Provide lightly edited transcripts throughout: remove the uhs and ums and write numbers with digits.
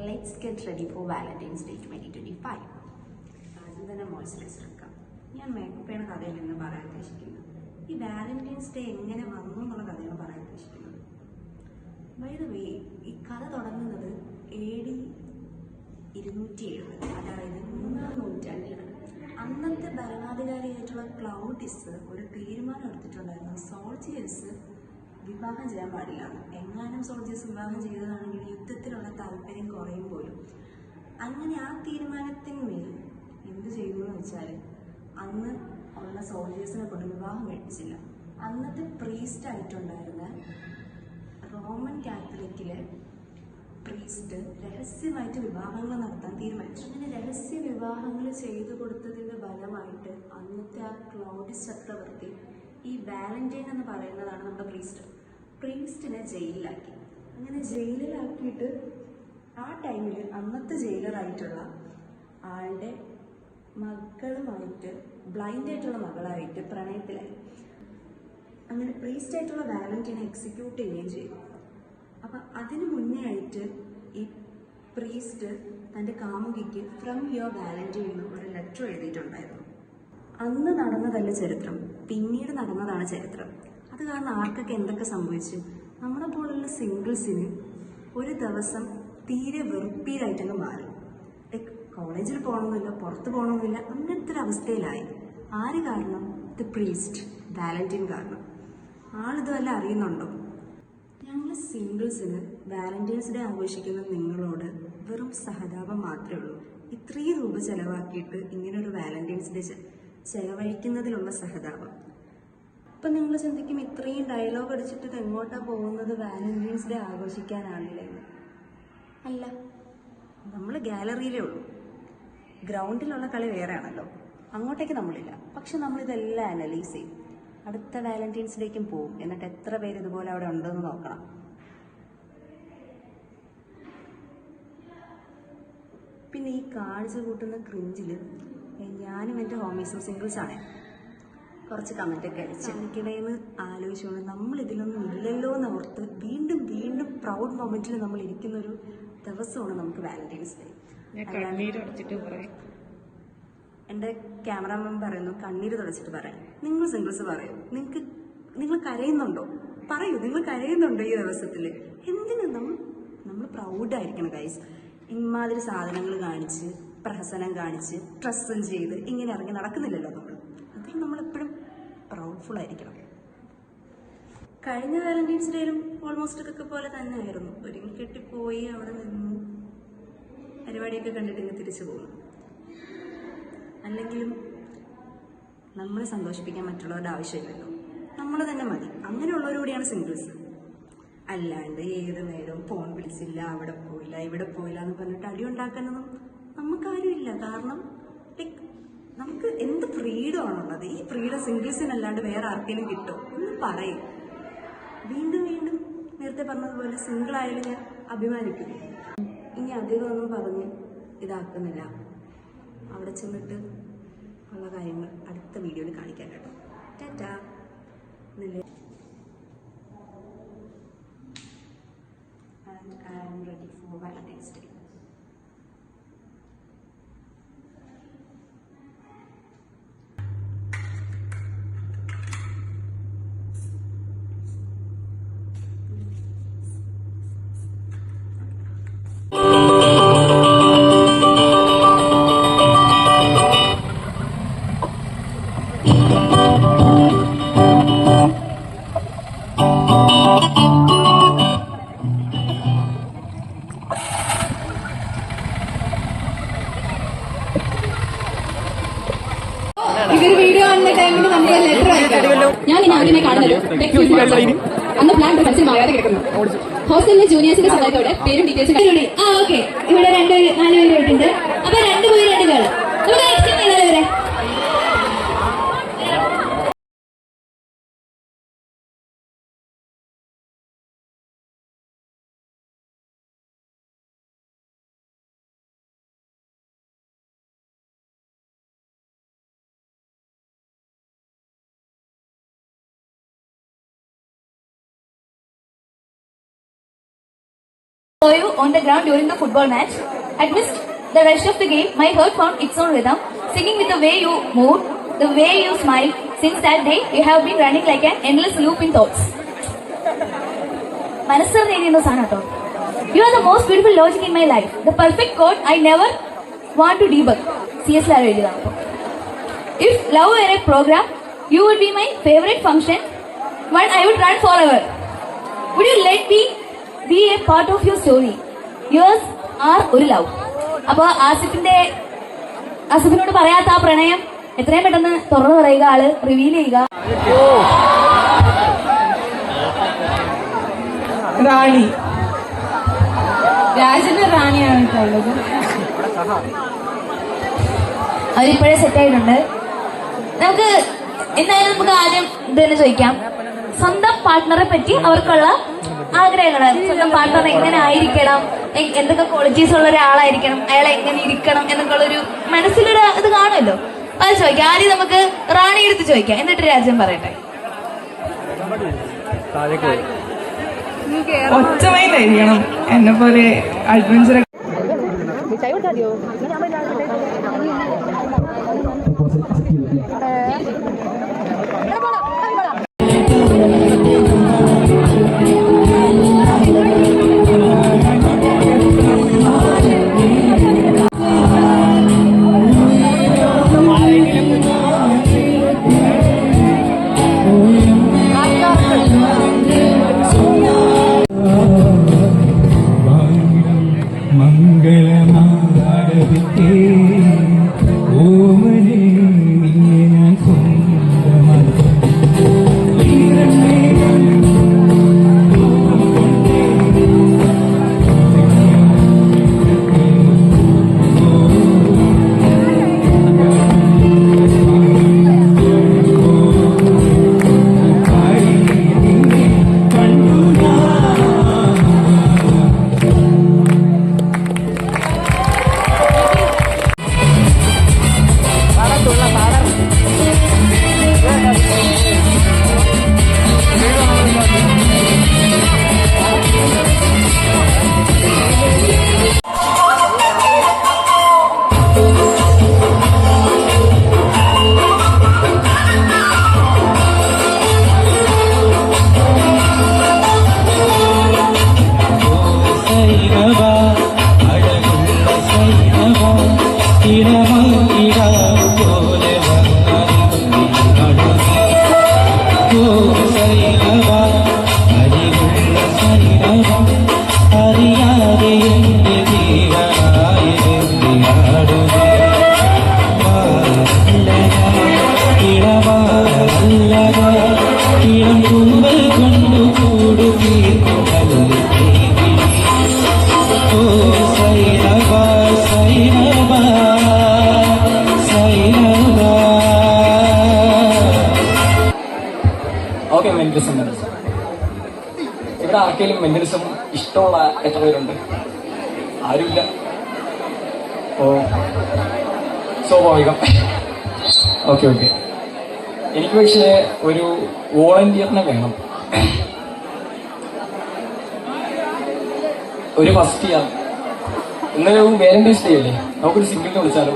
Let's get ready for Valentine's Day 2025. ആദ്യം തന്നെ moisturiser എടുക്കാം. ഞാൻ മേക്കപ്പ് കഥയിൽ നിന്ന് പറയാൻ ഉദ്ദേശിക്കുന്നത് ഈ വാലന്റൈൻസ് ഡേ എങ്ങനെ വന്നു എന്നുള്ള കഥയാണ് പറയാൻ ഉദ്ദേശിക്കുന്നത്. ബൈ ദ വേ, ഈ കഥ തുടങ്ങുന്നത് AD 270, അതായത് 3-ാം നൂറ്റാണ്ടിലാണ്. അന്നത്തെ ഭരണാധികാരിയായിട്ടുള്ള ക്ലൗഡിസ് ഒരു തീരുമാനം എടുത്തിട്ടുണ്ടായിരുന്നു, സോൾജിയേഴ്സ് വിവാഹം ചെയ്യാൻ പാടില്ല. എങ്ങാനും സോൾജിയേഴ്സ് വിവാഹം ചെയ്തതാണെങ്കിൽ യുദ്ധത്തിലുള്ള താല്പര്യം കുറയും പോലും. അങ്ങനെ ആ തീരുമാനത്തിന്മേൽ എന്ത് ചെയ്തു എന്ന് വെച്ചാൽ, അന്ന് ഉള്ള സോൾജിയേഴ്സിനെ കൊണ്ട് വിവാഹം കഴിപ്പിച്ചില്ല. അന്നത്തെ പ്രീസ്റ്റ് ആയിട്ടുണ്ടായിരുന്ന റോമൻ കാത്തലിക്കിലെ പ്രീസ്റ്റ് രഹസ്യമായിട്ട് വിവാഹങ്ങൾ നടത്താൻ തീരുമാനിച്ചു. അങ്ങനെ രഹസ്യ വിവാഹങ്ങൾ ചെയ്തു കൊടുത്തതിൻ്റെ ഫലമായിട്ട് അന്നത്തെ ആ ക്ലൗഡിസ് ചക്രവർത്തി ഈ വാലന്റൈൻ എന്ന് പറയുന്നതാണ് നമ്മുടെ പ്രീസ്റ്റിനെ ജയിലിലാക്കി. അങ്ങനെ ജയിലിലാക്കിയിട്ട് ആ ടൈമിൽ അന്നത്തെ ജയിലറായിട്ടുള്ള ആളുടെ മകളുമായിട്ട്, ബ്ലൈൻഡ് ആയിട്ടുള്ള മകളായിട്ട് പ്രണയത്തിലായി. അങ്ങനെ പ്രീസ്റ്റ് ആയിട്ടുള്ള വാലന്റൈനെ എക്സിക്യൂട്ട് ചെയ്യുകയും ചെയ്തു. അപ്പം അതിന് മുന്നേ ആയിട്ട് ഈ പ്രീസ്റ്റ് തൻ്റെ കാമുകിക്ക് ഫ്രം യുവർ വാലന്റൈൻ എന്ന് ഒരു ലെറ്റർ എഴുതിയിട്ടുണ്ടായിരുന്നു. അന്ന് നടന്നതല്ല ചരിത്രം, പിന്നീട് നടന്നതാണ് ചരിത്രം. അത് കാരണം ആർക്കൊക്കെ എന്തൊക്കെ സംഭവിച്ചു, നമ്മളെ പോലുള്ള സിംഗിൾസിന് ഒരു ദിവസം തീരെ വെറുപ്പീരായിട്ടങ്ങ് മാറി. കോളേജിൽ പോകണമെന്നില്ല, പുറത്ത് പോകണമെന്നില്ല, അങ്ങനത്തെ ഒരു അവസ്ഥയിലായി. ആര് കാരണം? ദ പ്രീസ്റ്റ്, വാലന്റൈൻ കാരണം. ആളിതുവല്ല അറിയുന്നുണ്ടോ? ഞങ്ങൾ സിംഗിൾസിന് വാലന്റൈൻസ് ഡേ ആഘോഷിക്കുന്ന നിങ്ങളോട് വെറും സഹതാപം മാത്രമേ ഉള്ളൂ. ഇത്രയും രൂപ ചെലവാക്കിയിട്ട് ഇങ്ങനൊരു വാലന്റൈൻസ് ഡേ ചെലവഴിക്കുന്നതിലുള്ള സഹതാപം. ഇപ്പം നിങ്ങൾ ചിന്തിക്കും, ഇത്രയും ഡയലോഗ് അടിച്ചിട്ട് ഇത് എങ്ങോട്ടാണ് പോകുന്നത്, വാലന്റൈൻസ് ഡേ ആഘോഷിക്കാനാണല്ലേ? അല്ല, നമ്മൾ ഗാലറിയിലേ ഉള്ളൂ. ഗ്രൗണ്ടിലുള്ള കളി വേറെ ആണല്ലോ, അങ്ങോട്ടേക്ക് നമ്മളില്ല. പക്ഷെ നമ്മളിതെല്ലാം അനലൈസ് ചെയ്യും. അടുത്ത വാലന്റൈൻസ് ഡേക്കും പോവും, എന്നിട്ട് എത്ര പേര് ഇതുപോലെ അവിടെ ഉണ്ടെന്ന് നോക്കണം. പിന്നെ ഈ കാഴ്ച കൂട്ടുന്ന ക്രിഞ്ചിൽ ഞാനും എൻ്റെ ഹോമീസും സിംഗിൾസാണ് കുറച്ച് കമൻറ്റൊക്കെ അടിച്ച് എനിക്കിടയിൽ ആലോചിച്ചുകൊണ്ട് നമ്മൾ ഇതിലൊന്നും ഇല്ലല്ലോ എന്ന് ഓർത്ത് വീണ്ടും വീണ്ടും പ്രൗഡ് മൊമെന്റിൽ നമ്മൾ ഇരിക്കുന്നൊരു ദിവസമാണ് നമുക്ക് വാലന്റൈൻസ് ഡേ. എൻ്റെ ക്യാമറാമാൻ പറയുന്നു കണ്ണീര് തുടച്ചിട്ട് പറയാൻ. നിങ്ങൾ സിംഗിൾസ് പറയൂ, നിങ്ങൾ കരയുന്നുണ്ടോ? പറയൂ, നിങ്ങൾ കരയുന്നുണ്ടോ ഈ ദിവസത്തിൽ? എന്തിനു നമ്മൾ പ്രൗഡായിരിക്കണം ഗൈസ്. ഇമാതിരി സാധനങ്ങൾ കാണിച്ച്, പ്രഹസനം കാണിച്ച്, ഡ്രസ്സും ചെയ്ത് ഇങ്ങനെ ഇറങ്ങി നടക്കുന്നില്ലല്ലോ നമ്മൾ. അതിൽ നമ്മളെപ്പോഴും പ്രൗഡ്ഫുൾ ആയിരിക്കണം. കഴിഞ്ഞ വാലന്റൈൻസ് ഡേയിലും ഓൾമോസ്റ്റ് ഒക്കെ പോലെ തന്നെ ആയിരുന്നു. ഒരുങ്ങി കെട്ടിപ്പോയി, അവിടെ നിന്നു, പരിപാടിയൊക്കെ കണ്ടിട്ട് ഇങ്ങ് തിരിച്ചു പോകുന്നു. അല്ലെങ്കിലും നമ്മളെ സന്തോഷിപ്പിക്കാൻ മറ്റുള്ളവരുടെ ആവശ്യമില്ലല്ലോ, നമ്മൾ തന്നെ മതി. അങ്ങനെയുള്ളവരോടെയാണ് സിംഗിൾസ്. അല്ലാണ്ട് ഏത് നേരവും ഫോൺ വിളിച്ചില്ല, അവിടെ പോയില്ല, ഇവിടെ പോയില്ല എന്ന് പറഞ്ഞിട്ട് അടി ഉണ്ടാക്കുന്നതും നമുക്കാരുമില്ല. കാരണം നമുക്ക് എന്ത് ഫ്രീഡം ആണുള്ളത്? ഈ ഫ്രീഡം സിംഗിൾസിനല്ലാണ്ട് വേറെ ആർക്കെങ്കിലും കിട്ടുമോ? ഒന്ന് പറയും. വീണ്ടും വീണ്ടും നേരത്തെ പറഞ്ഞതുപോലെ സിംഗിളായാലും ഞാൻ അഭിമാനിക്കുന്നു. ഇനി അധികം ഒന്നും പറഞ്ഞ് ഇതാക്കുന്നില്ല. അവിടെ ചെന്നിട്ട് ഉള്ള കാര്യങ്ങൾ അടുത്ത വീഡിയോയിൽ കാണിക്കാൻ കേട്ടോ. Tata. And I am ready for Valentine's Day. ഇതൊരു വീഡിയോ കാണുന്ന ടൈമിൽ നമ്മുടെ ലെറ്റർ അയക്കാമല്ലോ. ഞാൻ ഇനി ആദ്യമേ കാണുന്നത് അന്ന് പ്ലാൻ മനസ്സിൽ മാറാതെ കിടക്കുന്നു. ഹോസ്റ്റലിലെ ജൂനിയേഴ്സിന്റെ സഹായത്തോടെ പേരും ഡീറ്റെയിൽസ് ഓക്കെ. ഇവിടെ 4 പേര് പോയിട്ടുണ്ട്. അപ്പൊ 2 boy 2 girl. നമുക്ക് എക്സ്റ്റെൻഡ് ചെയ്താലോ ഇവരെ? you on the ground during the football match. Amidst the rush of the game, my heart found its own rhythm, singing with the way you moved, the way you smiled. Since that day, you have been running like an endless loop in thoughts. You are the most beautiful logic in my life. The perfect code I never want to debug. CS Laro എഴുതിയതാണ്. If love were a program, you would be my favorite function, one I would run forever. Would you let me be a part of your story? Yours are ഒരു love. അപ്പോൾ ആസിഫിനോട് പറയാത്ത ആ പ്രണയം എത്രയും പെട്ടെന്ന് തുറന്നു പറയുക, ആള് റിവീൽ ചെയ്യുക. റാണി രാജന്റെ റാണിയാണ് ഉള്ളത്. അവരിപ്പോഴേ സെറ്റായിട്ടുണ്ട്. നമുക്ക് എന്തായാലും നമുക്ക് ആദ്യം ഇതെന്നെ ചോദിക്കാം, സ്വന്തം പാർട്ട്ണറെ പറ്റി അവർക്കുള്ള ആഗ്രഹങ്ങൾ. സ്വന്തം പാർട്ട്ണർ എങ്ങനെ ആയിരിക്കണം, എന്തൊക്കെ ക്വാളിറ്റീസ് ഉള്ള ഒരാളായിരിക്കണം, അയാളെ എങ്ങനെ ഇരിക്കണം എന്നൊക്കെ ഉള്ളൊരു മനസ്സിലൊരു ഇത് കാണുമല്ലോ. അത് ചോദിക്കാം. ആദ്യം നമുക്ക് റാണി എടുത്ത് ചോദിക്കാം, എന്നിട്ട് രാജ്യം പറയട്ടെ. ഒറ്റമയിലായിരിക്കണം, എന്നെ പോലെ അഡ്വഞ്ചർ. ഇവിടെ ആർക്കെങ്കിലും മെന്റലിസം ഇഷ്ടമുള്ള എത്ര പേരുണ്ട്? ആരുമില്ല. ഓ സ്വാഭാവികം. Okay okay. എനിക്ക് പക്ഷേ ഒരു വോളണ്ടിയറിനെ വേണം. ഒരു ഫസ്റ്റ് ഇയർ ഇന്നൊരു വാലന്റൈൻസ് ഡേ അല്ലേ, നമുക്കൊരു സിംഗിളിനെ വിളിച്ചാലോ?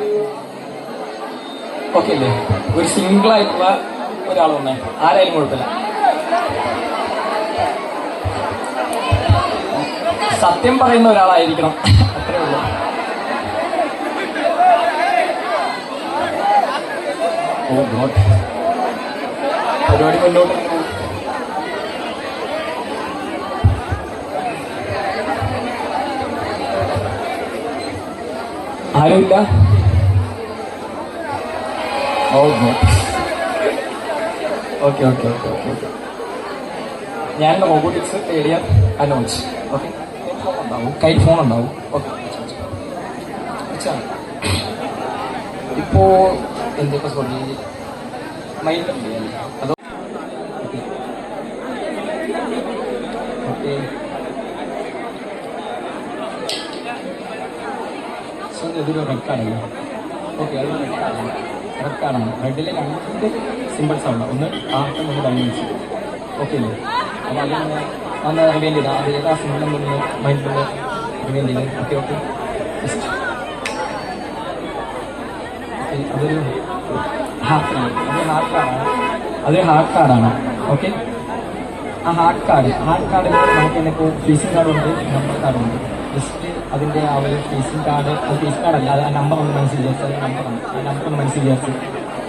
ഓക്കെ അല്ലേ? ഒരു സിംഗിൾ ആയിട്ടുള്ള ഒരാൾ വന്നേ, ആരായാലും കുഴപ്പമില്ല. സത്യം പറയുന്ന ഒരാളായിരിക്കണം, അത്രേ ഉള്ളൂ. ഓ ഗോഡ്, പരിപാടി മുന്നോട്ട് ആരുമില്ല. Oh god. Okay okay okay okay okay. ഞാൻ റോബോട്ടിക്സ് ഏരിയ അനൗൺസ്. ഓക്കെ, ഉണ്ടാവും, കയ്യിൽ ഫോൺ ഉണ്ടാവും. ഓക്കെ, ഇപ്പോ എന്തൊക്കെ സോറി മൈൻഡല്ലേ അതോ? Okay okay. സോ ഇതൊരു റെക്കാർഡല്ലേ? ഓക്കെ, അത് റെക്കാർഡാണ്. റെഡിലെ രണ്ട് സിമ്പിൾസ് ആണ്, ഒന്ന് ആർട്ടും ഒന്ന് ഡൈമൻസ്. ഓക്കെ അല്ലേ? അപ്പോൾ അതിന് അന്ന് അറിയേണ്ടത് അത് ഏതാ സിമ്പിൾ എന്നൊന്ന് മൈൻഡിൽ ഓക്കെ ഓക്കെ അതൊരു ഹാർട്ട് കാർഡാണ്. അതൊരു ഹാർട്ട് കാർഡാണ്. ഓക്കെ, ആ ഹാർട്ട് കാർഡിൽ നമുക്ക് തന്നെ ഇപ്പോൾ ഫീസിങ് കാർഡുണ്ട്, നമ്പർ കാർഡുണ്ട്. ജസ്റ്റ് അതിൻ്റെ ആ ഒരു ഫീസിങ് കാർഡ്, അത് ഫീസ് കാർഡല്ല, അത് ആ നമ്പർ ഒന്ന് മനസ്സിൽ വിചാരിച്ചു. അത് നമ്പറാണ്, ആ നമ്പർ ഒന്ന് മനസ്സിൽ വിചാരിച്ചു,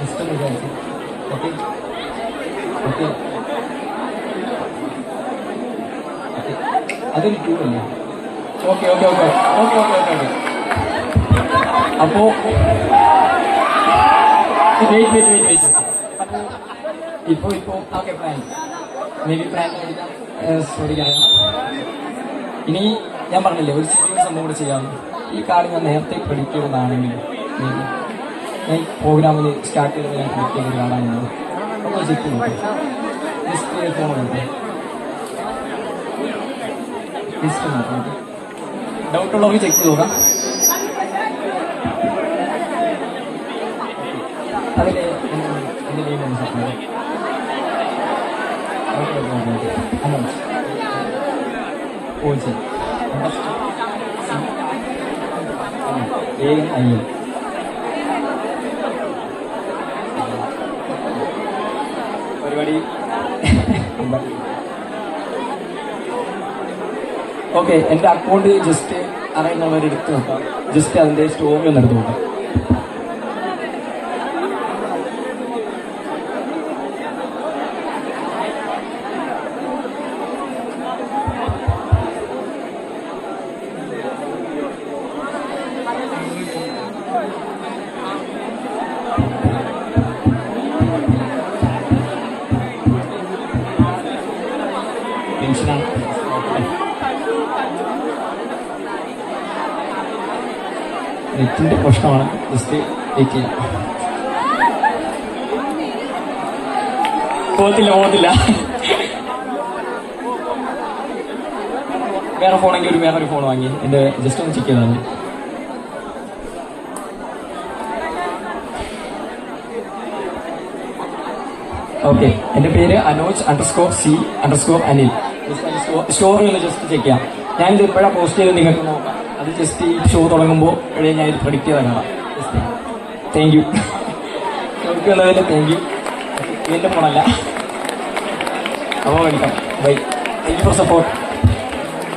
ജസ്റ്റ് ഒന്ന് വിചാരിച്ചു. ഓക്കെ ഓക്കെ ഓക്കെ, അതൊരു ടൂറല്ലേ? Okay okay okay okay okay okay okay. അപ്പോൾ വെയിറ്റ് അപ്പോൾ ഇപ്പോൾ okay prank, may be prank എടുക്കാം. സോറി പറയാം. ഇനി ഞാൻ പറഞ്ഞില്ലേ ഒരു ചെറിയ സംഭവം കൂടെ ചെയ്യാം. ഈ കാർഡ് ഞാൻ നേരത്തെ ക്രെഡിറ്റ് ചെയ്തതാണെങ്കിൽ മേ ബി ഞാൻ പ്രോഗ്രാമിൽ സ്റ്റാർട്ട് ചെയ്തത് ഞാൻ ക്രെഡിറ്റ് ചെയ്ത കാർഡാണെന്ന് അപ്പോൾ ചെക്ക് ചെയ്തു. ജസ്റ്റ് ഫോൺ കൊടുത്തു, ജസ്റ്റ് നോക്കാം. ഡൗട്ടുള്ളവർക്ക് ചെക്ക് ചെയ്ത് നോക്കാം. അതിൽ എൻ്റെ നെയിം ഒന്ന് സെറ്റ് ചെയ്തു. Okay okay okay okay amount also ANIL. പരിപാടി ഓക്കെ. എൻ്റെ അക്കൗണ്ട് ജസ്റ്റ് അറിയുന്നവരെടുത്ത് നോക്കാം. ജസ്റ്റ് അതിൻ്റെ സ്റ്റോറി ഒന്ന് എടുത്ത് നോക്കാം. ടെൻഷനാണ്. നെറ്റിൻ്റെ പ്രശ്നമാണ്. ജസ്റ്റ് വെയിറ്റ് ചെയ്യാം. പോകത്തില്ല. വേറെ ഫോണെങ്കിൽ വേറൊരു ഫോൺ വാങ്ങി എൻ്റെ ജസ്റ്റ് ഒന്ന് ചെക്ക് ചെയ്താൽ മതി. ഓക്കെ, എൻ്റെ പേര് Anoj_C_Anil. സ്റ്റോറി ഒന്ന് ജസ്റ്റ് ചെക്ക് ചെയ്യാം. ഞാനിത് എപ്പോഴാണ് പോസ്റ്റ് ചെയ്ത് നിങ്ങൾക്ക് നോക്കാം. അത് ജസ്റ്റ് ഈ ഷോ തുടങ്ങുമ്പോൾ ഇപ്പോഴേ ഞാൻ ഇത് പ്രൊഡിക്റ്റ് ചെയ്താൽ കാണാം. Just thank you. ഷോയ്ക്ക് വന്നതിന് താങ്ക് യു. എൻ്റെ ഫോണല്ല. അപ്പോൾ welcome. Bye. Thank you for support.